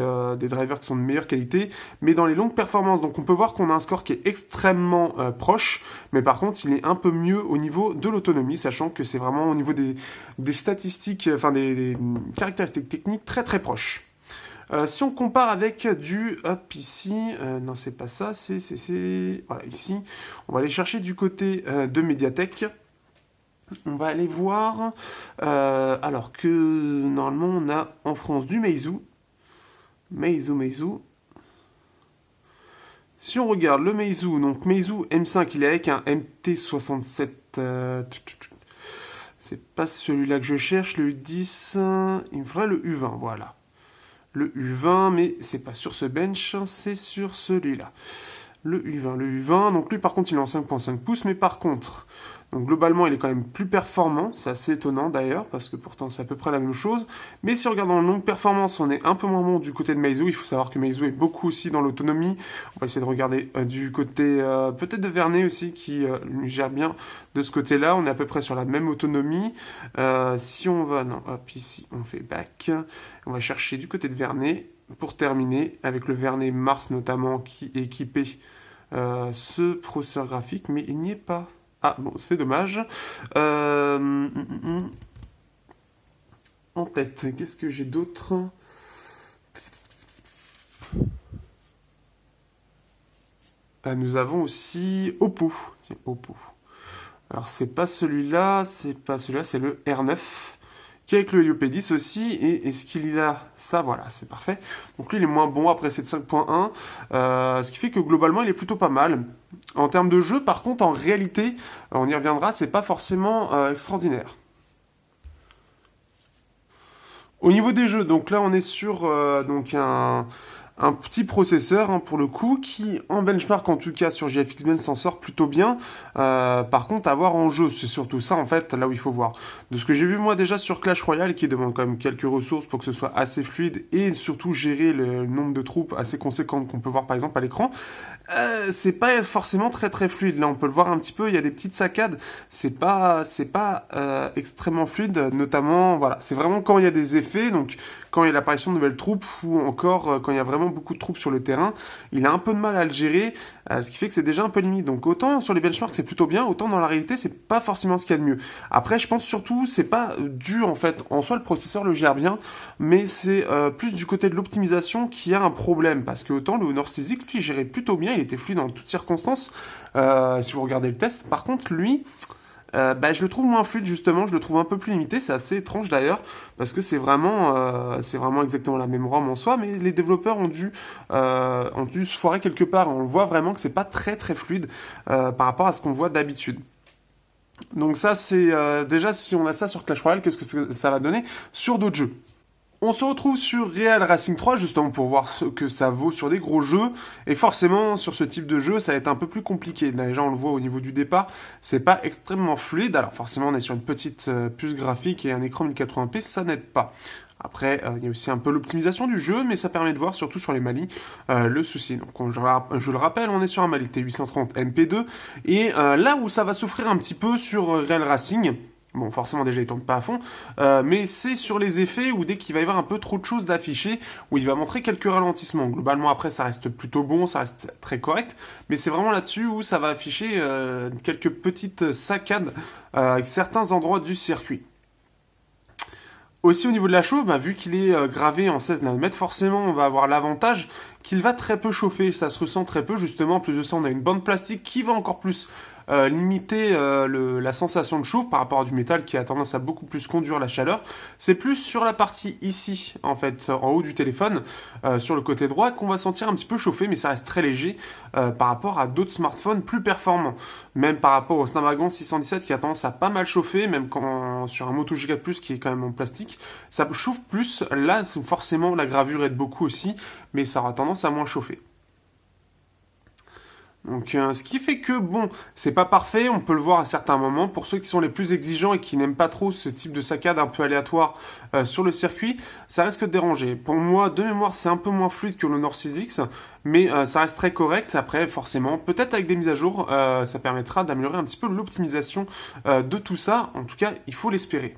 drivers qui sont de meilleure qualité, mais dans les longues performances, donc on peut voir qu'on a un score qui est extrêmement proche, mais par contre il est un peu mieux au niveau de l'autonomie, sachant que c'est vraiment au niveau des statistiques, enfin des caractéristiques techniques très très proches. Si on compare avec hop ici, non c'est pas ça, voilà ici, on va aller chercher du côté de Mediatek. On va aller voir, alors que normalement on a en France du Meizu. Si on regarde le Meizu, donc Meizu M5, il est avec un MT67. C'est pas celui-là que je cherche, le U10. Il me faudrait le U20, voilà. Le U20, mais c'est pas sur ce bench, c'est sur celui-là. Le U20, donc lui par contre il est en 5.5 pouces, mais par contre, donc globalement il est quand même plus performant, c'est assez étonnant d'ailleurs, parce que pourtant c'est à peu près la même chose, mais si on regarde dans le longue performance, on est un peu moins bon du côté de Meizu, il faut savoir que Meizu est beaucoup aussi dans l'autonomie, on va essayer de regarder du côté peut-être de Vernay aussi, qui gère bien de ce côté-là, on est à peu près sur la même autonomie, si on va, non, hop ici on fait back, on va chercher du côté de Vernay, pour terminer, avec le Vernay Mars notamment, qui est équipé ce processeur graphique, mais il n'y est pas. Ah, bon, c'est dommage. En tête, qu'est-ce que j'ai d'autre? Nous avons aussi Oppo. Tiens, Oppo. Alors, c'est pas celui-là, c'est le R9. Qui est avec le Helio P10 aussi, et est-ce qu'il a ça? Voilà, c'est parfait. Donc lui, il est moins bon après cette 5.1, ce qui fait que globalement, il est plutôt pas mal. En termes de jeu, par contre, en réalité, on y reviendra, c'est pas forcément extraordinaire. Au niveau des jeux, donc là, on est sur donc un un petit processeur hein, pour le coup qui en benchmark en tout cas sur GFX Ben s'en sort plutôt bien. Par contre à voir en jeu, c'est surtout ça en fait là où il faut voir. De ce que j'ai vu moi déjà sur Clash Royale qui demande quand même quelques ressources pour que ce soit assez fluide et surtout gérer le nombre de troupes assez conséquentes qu'on peut voir par exemple à l'écran, c'est pas forcément très très fluide. Là on peut le voir un petit peu, il y a des petites saccades, c'est pas extrêmement fluide, notamment voilà, c'est vraiment quand il y a des effets, donc quand il y a l'apparition de nouvelles troupes ou encore quand il y a vraiment beaucoup de troupes sur le terrain, il a un peu de mal à le gérer, ce qui fait que c'est déjà un peu limite. Donc autant sur les benchmarks c'est plutôt bien, autant dans la réalité c'est pas forcément ce qu'il y a de mieux. Après je pense surtout c'est pas dû en fait, en soi le processeur le gère bien, mais c'est plus du côté de l'optimisation qui a un problème, parce que autant le Honor CZ lui gérait plutôt bien, il était fluide dans toutes circonstances, si vous regardez le test. Par contre lui... je le trouve moins fluide justement, je le trouve un peu plus limité, c'est assez étrange d'ailleurs, parce que c'est vraiment exactement la même ROM en soi, mais les développeurs ont dû se foirer quelque part, on le voit vraiment que c'est pas très très fluide par rapport à ce qu'on voit d'habitude. Donc ça c'est déjà si on a ça sur Clash Royale, qu'est-ce que ça va donner sur d'autres jeux. On se retrouve sur Real Racing 3 justement pour voir ce que ça vaut sur des gros jeux, et forcément sur ce type de jeu ça va être un peu plus compliqué. Déjà on le voit au niveau du départ, c'est pas extrêmement fluide, alors forcément on est sur une petite puce graphique et un écran 1080p, ça n'aide pas. Après, il y a aussi un peu l'optimisation du jeu, mais ça permet de voir, surtout sur les Mali, le souci. Donc, je le rappelle, on est sur un Mali T830 MP2, et là où ça va souffrir un petit peu sur Real Racing, bon, forcément, déjà, il tourne pas à fond, mais c'est sur les effets où dès qu'il va y avoir un peu trop de choses d'afficher, où il va montrer quelques ralentissements. Globalement, après, ça reste plutôt bon, ça reste très correct, mais c'est vraiment là-dessus où ça va afficher quelques petites saccades à certains endroits du circuit. Aussi au niveau de la chauffe, vu qu'il est gravé en 16 nanomètres, forcément on va avoir l'avantage qu'il va très peu chauffer, ça se ressent très peu justement, en plus de ça on a une bande plastique qui va encore plus limiter la sensation de chauffe par rapport à du métal qui a tendance à beaucoup plus conduire la chaleur. C'est plus sur la partie ici, en fait, en haut du téléphone, sur le côté droit, qu'on va sentir un petit peu chauffer, mais ça reste très léger par rapport à d'autres smartphones plus performants. Même par rapport au Snapdragon 617 qui a tendance à pas mal chauffer, même quand sur un Moto G4 Plus qui est quand même en plastique, ça chauffe plus. Là, forcément, la gravure aide beaucoup aussi, mais ça aura tendance à moins chauffer. Donc, ce qui fait que, bon, c'est pas parfait, on peut le voir à certains moments. Pour ceux qui sont les plus exigeants et qui n'aiment pas trop ce type de saccade un peu aléatoire sur le circuit, ça risque de déranger. Pour moi, de mémoire, c'est un peu moins fluide que l'Honor 6X, mais ça reste très correct. Après, forcément, peut-être avec des mises à jour, ça permettra d'améliorer un petit peu l'optimisation de tout ça. En tout cas, il faut l'espérer.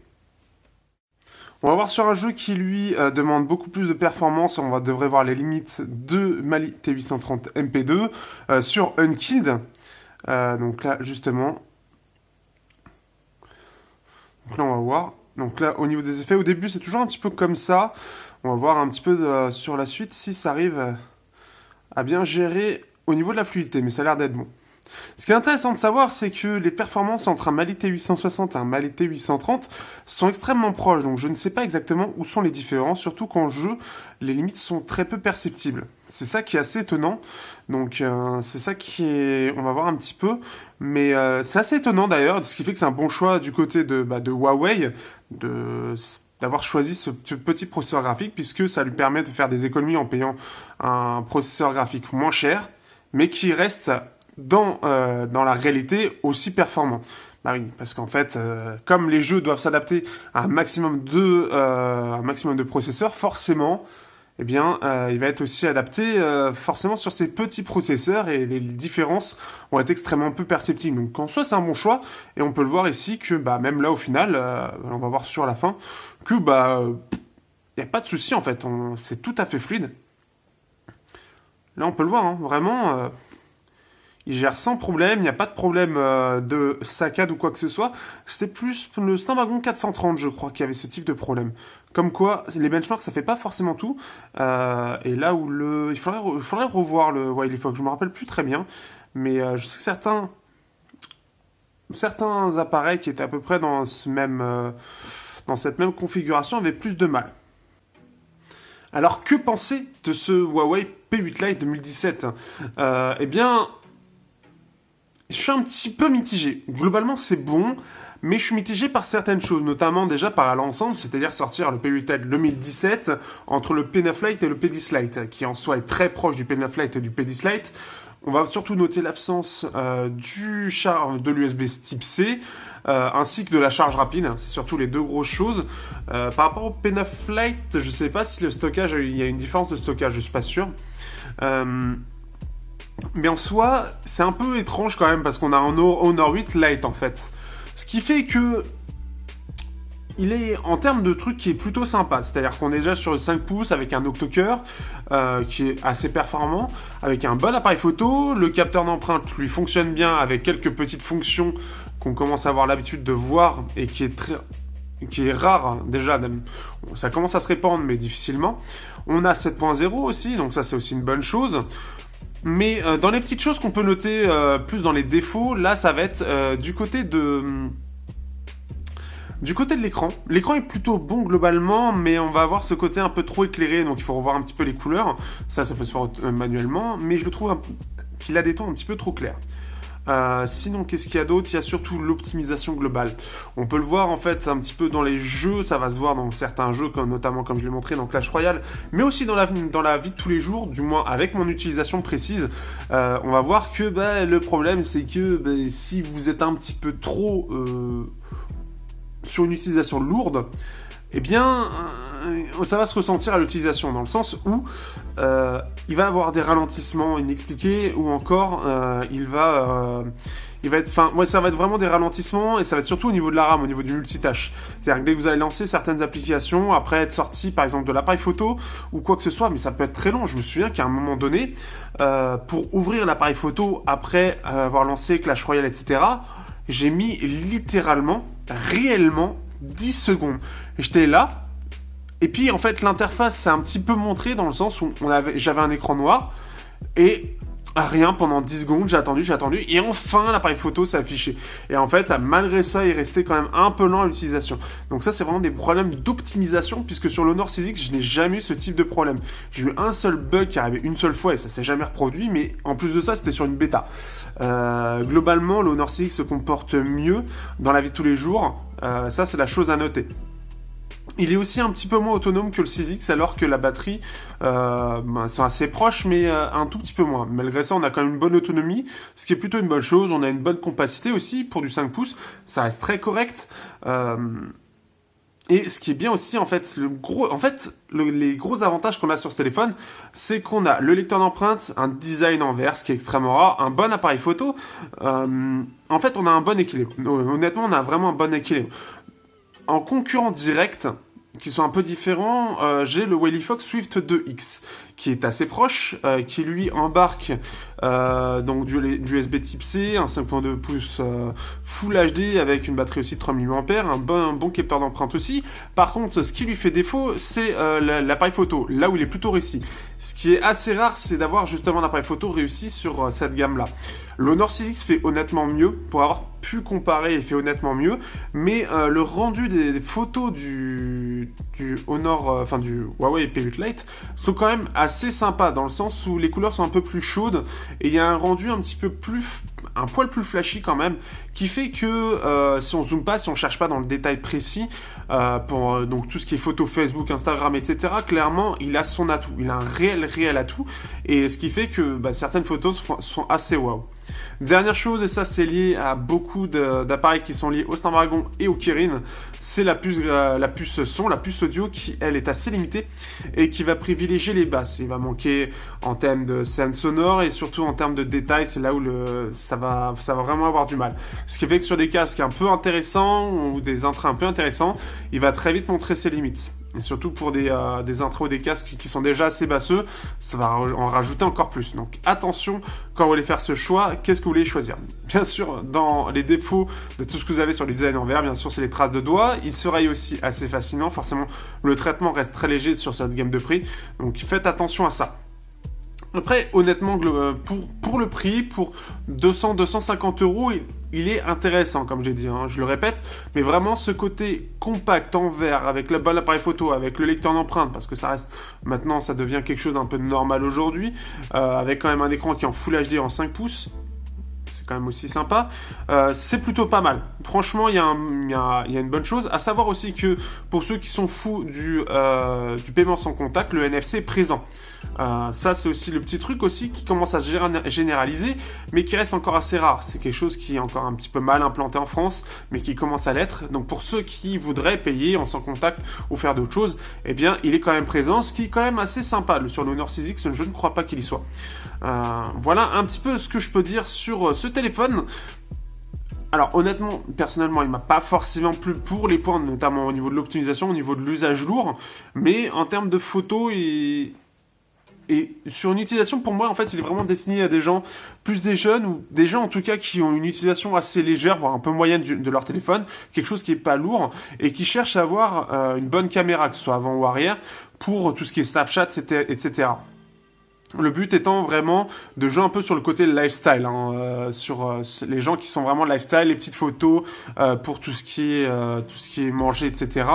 On va voir sur un jeu qui lui demande beaucoup plus de performance, on devrait voir les limites de Mali T830 MP2 sur Unkilled. Donc là justement, donc là on va voir. Donc là au niveau des effets, au début c'est toujours un petit peu comme ça. On va voir un petit peu sur la suite si ça arrive à bien gérer au niveau de la fluidité, mais ça a l'air d'être bon. Ce qui est intéressant de savoir, c'est que les performances entre un Mali T860 et un Mali T830 sont extrêmement proches, donc je ne sais pas exactement où sont les différences, surtout qu'en jeu, les limites sont très peu perceptibles. C'est ça qui est assez étonnant, donc c'est ça qui est... On va voir un petit peu, mais c'est assez étonnant d'ailleurs, ce qui fait que c'est un bon choix du côté de Huawei, d'avoir choisi ce petit processeur graphique, puisque ça lui permet de faire des économies en payant un processeur graphique moins cher, mais qui reste... dans la réalité aussi performant. Bah oui, parce qu'en fait, comme les jeux doivent s'adapter à un maximum de processeurs, forcément, eh bien, il va être aussi adapté forcément sur ces petits processeurs et les différences vont être extrêmement peu perceptibles. Donc en soi, c'est un bon choix et on peut le voir ici que même là au final, on va voir sur la fin, que il n'y a pas de souci en fait, c'est tout à fait fluide. Là on peut le voir, hein, vraiment... il gère sans problème, il n'y a pas de problème de saccade ou quoi que ce soit. C'était plus le Snapdragon 430, je crois, qui avait ce type de problème. Comme quoi, les benchmarks, ça fait pas forcément tout. Et là où il faudrait revoir le Wily Fox, je me rappelle plus très bien. Mais je sais que certains appareils qui étaient à peu près dans cette même configuration avaient plus de mal. Alors, que penser de ce Huawei P8 Lite 2017 Eh bien... je suis un petit peu mitigé. Globalement, c'est bon. Mais je suis mitigé par certaines choses, notamment déjà par l'ensemble, c'est-à-dire sortir le P8 Lite 2017 entre le P9 Lite et le P10 Lite, qui en soi est très proche du P9 Lite et du P10 Lite. On va surtout noter l'absence de l'USB type C, ainsi que de la charge rapide. C'est surtout les deux grosses choses. Par rapport au P9 Lite, je ne sais pas si le stockage, il y a une différence de stockage, je ne suis pas sûr. Mais en soi, c'est un peu étrange quand même, parce qu'on a un Honor 8 Lite en fait. Ce qui fait que il est en termes de trucs qui est plutôt sympa, c'est-à-dire qu'on est déjà sur le 5 pouces avec un octo-cœur qui est assez performant, avec un bon appareil photo, le capteur d'empreinte lui fonctionne bien avec quelques petites fonctions qu'on commence à avoir l'habitude de voir et qui est rare hein, déjà, ça commence à se répandre mais difficilement. On a 7.0 aussi, donc ça c'est aussi une bonne chose. Mais dans les petites choses qu'on peut noter plus dans les défauts, là ça va être du côté de l'écran. L'écran est plutôt bon globalement, mais on va avoir ce côté un peu trop éclairé, donc il faut revoir un petit peu les couleurs. Ça peut se faire manuellement, mais je le trouve qu'il a des tons un petit peu trop clairs. Sinon, qu'est-ce qu'il y a d'autre? Il y a surtout l'optimisation globale. On peut le voir en fait un petit peu dans les jeux, ça va se voir dans certains jeux, notamment comme je l'ai montré dans Clash Royale, mais aussi dans la vie de tous les jours, du moins avec mon utilisation précise. On va voir que le problème c'est que si vous êtes un petit peu trop sur une utilisation lourde, eh bien, ça va se ressentir à l'utilisation, dans le sens où il va avoir des ralentissements inexpliqués, ou encore ça va être vraiment des ralentissements, et ça va être surtout au niveau de la RAM, au niveau du multitâche. C'est-à-dire que dès que vous allez lancer certaines applications, après être sorti par exemple de l'appareil photo, ou quoi que ce soit, mais ça peut être très long. Je me souviens qu'à un moment donné, pour ouvrir l'appareil photo, après avoir lancé Clash Royale, etc., j'ai mis littéralement, réellement, 10 secondes. J'étais là, et puis en fait l'interface s'est un petit peu montrée dans le sens où j'avais un écran noir, et rien pendant 10 secondes, j'ai attendu, et enfin l'appareil photo s'est affiché. Et en fait, malgré ça, il restait quand même un peu lent à l'utilisation. Donc ça, c'est vraiment des problèmes d'optimisation, puisque sur l'Honor 6X, je n'ai jamais eu ce type de problème. J'ai eu un seul bug qui arrivait une seule fois, et ça s'est jamais reproduit, mais en plus de ça, c'était sur une bêta. Globalement, l'Honor 6X se comporte mieux dans la vie de tous les jours. Ça, c'est la chose à noter. Il est aussi un petit peu moins autonome que le 6X, alors que la batterie sont assez proches, mais un tout petit peu moins. Malgré ça, on a quand même une bonne autonomie, ce qui est plutôt une bonne chose. On a une bonne compacité aussi pour du 5 pouces, ça reste très correct. Et ce qui est bien aussi, en fait, les gros avantages qu'on a sur ce téléphone, c'est qu'on a le lecteur d'empreintes, un design en verre, ce qui est extrêmement rare, un bon appareil photo. En fait, on a un bon équilibre. Honnêtement, on a vraiment un bon équilibre. En concurrent direct, qui sont un peu différents, j'ai le Walifox Swift 2X, qui est assez proche, qui lui embarque donc du USB type C, un 5.2 pouces Full HD avec une batterie aussi de 3000 mAh, un bon capteur d'empreinte aussi. Par contre, ce qui lui fait défaut, c'est l'appareil photo, là où il est plutôt réussi. Ce qui est assez rare, c'est d'avoir justement un appareil photo réussi sur cette gamme-là. L'Honor 6X fait honnêtement mieux, pour avoir pu comparer, il fait honnêtement mieux, mais le rendu des photos du Honor, du Huawei P8 Lite sont quand même assez sympas, dans le sens où les couleurs sont un peu plus chaudes, et il y a un rendu un poil plus flashy quand même, qui fait que si on zoome pas, si on cherche pas dans le détail précis, pour donc tout ce qui est photo Facebook, Instagram, etc., clairement, il a son atout, il a un réel atout, et ce qui fait que certaines photos sont assez wow. Dernière chose, et ça c'est lié à beaucoup d'appareils qui sont liés au Snapdragon et au Kirin, c'est la puce son, la puce audio qui elle est assez limitée et qui va privilégier les basses. Il va manquer en termes de scène sonore et surtout en termes de détails, c'est là où ça va vraiment avoir du mal. Ce qui fait que sur des casques un peu intéressants ou des intrants un peu intéressants, il va très vite montrer ses limites. Et surtout pour des intros ou des casques qui sont déjà assez basseux, ça va en rajouter encore plus. Donc attention quand vous voulez faire ce choix, qu'est-ce que vous voulez choisir? Bien sûr, dans les défauts de tout ce que vous avez sur les designs en verre, bien sûr c'est les traces de doigts, il se raye aussi assez facilement, forcément le traitement reste très léger sur cette gamme de prix, donc faites attention à ça. Après, honnêtement, pour le prix, pour 200-250 euros, il est intéressant, comme j'ai dit, hein, je le répète, mais vraiment ce côté compact en verre, avec le bon appareil photo, avec le lecteur d'empreinte, parce que ça reste, maintenant ça devient quelque chose d'un peu normal aujourd'hui, avec quand même un écran qui est en Full HD en 5 pouces, c'est quand même aussi sympa. C'est plutôt pas mal. Franchement, il y a une bonne chose. À savoir aussi que pour ceux qui sont fous du paiement sans contact, le NFC est présent. Ça, c'est aussi le petit truc aussi qui commence à se généraliser, mais qui reste encore assez rare. C'est quelque chose qui est encore un petit peu mal implanté en France, mais qui commence à l'être. Donc pour ceux qui voudraient payer en sans contact ou faire d'autres choses, eh bien, il est quand même présent, ce qui est quand même assez sympa. Sur le Honor 6X, je ne crois pas qu'il y soit. Voilà un petit peu ce que je peux dire sur ce téléphone. Alors honnêtement, personnellement, il m'a pas forcément plu pour les points, notamment au niveau de l'optimisation, au niveau de l'usage lourd, mais en termes de photos et sur une utilisation, pour moi, en fait, il est vraiment destiné à des gens, plus des jeunes, ou des gens en tout cas qui ont une utilisation assez légère, voire un peu moyenne de leur téléphone, quelque chose qui est pas lourd, et qui cherchent à avoir une bonne caméra, que ce soit avant ou arrière, pour tout ce qui est Snapchat, etc. Le but étant vraiment de jouer un peu sur le côté lifestyle, sur les gens qui sont vraiment lifestyle, les petites photos pour tout ce qui est mangé, etc.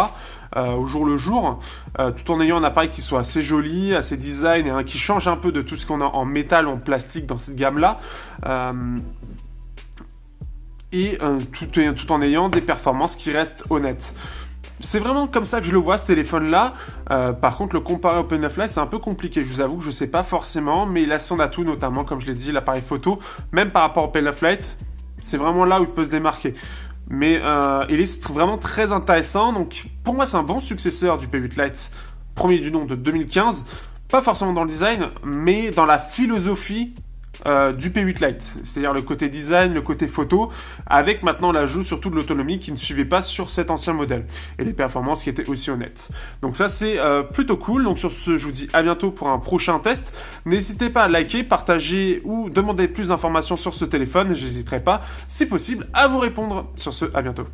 Au jour le jour, tout en ayant un appareil qui soit assez joli, assez design et qui change un peu de tout ce qu'on a en métal ou en plastique dans cette gamme-là. Tout en ayant des performances qui restent honnêtes. C'est vraiment comme ça que je le vois, ce téléphone-là. Par contre, le comparer au P9 Lite, c'est un peu compliqué. Je vous avoue que je sais pas forcément, mais il a son atout, notamment, comme je l'ai dit, l'appareil photo. Même par rapport au P9 Lite, c'est vraiment là où il peut se démarquer. Mais il est vraiment très intéressant. Donc, pour moi, c'est un bon successeur du P8 Lite, premier du nom de 2015. Pas forcément dans le design, mais dans la philosophie du P8 Lite, c'est-à-dire le côté design, le côté photo, avec maintenant l'ajout surtout de l'autonomie qui ne suivait pas sur cet ancien modèle, et les performances qui étaient aussi honnêtes. Donc ça c'est plutôt cool, donc sur ce je vous dis à bientôt pour un prochain test. N'hésitez pas à liker, partager ou demander plus d'informations sur ce téléphone, j'hésiterai pas, si possible, à vous répondre. Sur ce, à bientôt.